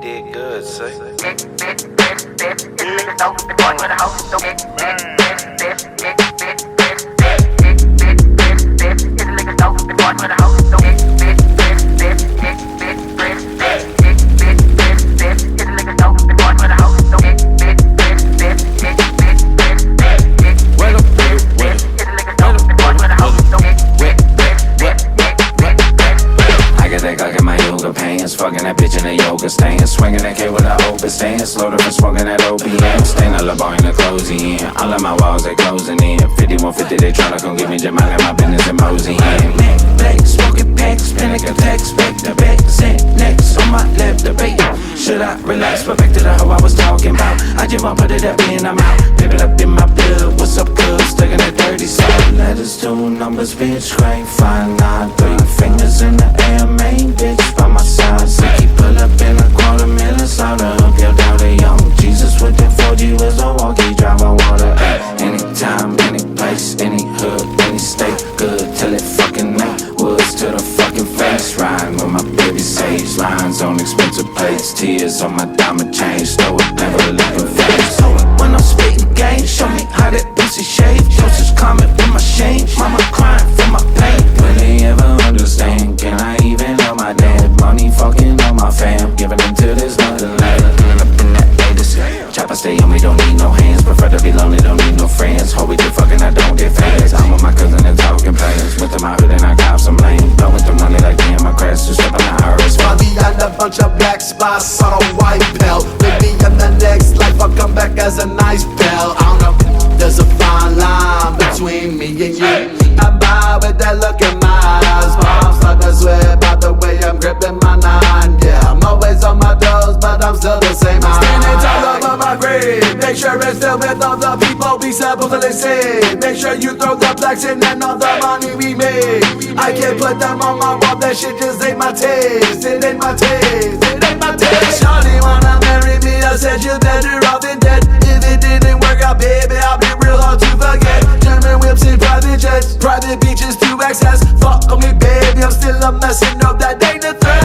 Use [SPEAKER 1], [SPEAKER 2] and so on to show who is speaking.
[SPEAKER 1] did good, say.
[SPEAKER 2] Fucking that bitch in a yoga stance, swinging that K with a open stance, loaded for smoking that OPM, staying all up in the closing in. All of my walls they closing in. 5150 they tryna come get me Jamal and my business and mosey in. Neck black, smoking packs, panic attacks, back to back, sent next on my left debate. Should I relax? But back to the hoe I was talking about. I just want put it up in, I'm out. Pick it up in my blood. What's up, good? Stuck in that dirty side. Letters, 2 numbers, bitch, crank 593. Fingers in the air, main bitch by my side. Sicky pull up in a $250,000 soda. Uphill down the young Jesus with the 4G was a walkie, drive on water. Anytime, any place, any hood, any state. Good till it fucking ain't. Woods to the fucking face. Riding with my baby sage. Lines on expensive plates. Tears on my diamond chain. Slow it, never looking face. So when I'm spitting game, show me how that pussy shave. Closest comment with my shame. Mama crying for my pain. Will they ever understand? Can I even know my dad? Money fucking on my fam. Giving them till there's nothing left. Pulling up in that latest. Chopper stay on me, don't need no hands. Prefer to be lonely, don't need no friends. Hope we get fucking, I don't get fans. I'm with my cousin and talking plans. Went to my hood and I got some lane. Blowing the money like damn, my crash just up on the iris.
[SPEAKER 3] Bobby and a bunch of black spots on a white belt. Maybe in the next life I'll come back as a nice bell. I don't know, there's a fine line between me and you. I'm by with that look in my eyes. Mom's not to swear about the way I'm gripping my 9. Yeah, I'm always on my toes, but I'm still the same. Standing tall over my grave. Make sure it's filled with all the people we supposedly save. Make sure you throw the blacks in and all the money we made. I can't put them on my wall, that shit just ain't my taste. It ain't my taste, it ain't my taste. Shawty wanna marry me, I said you better off than dead. If it didn't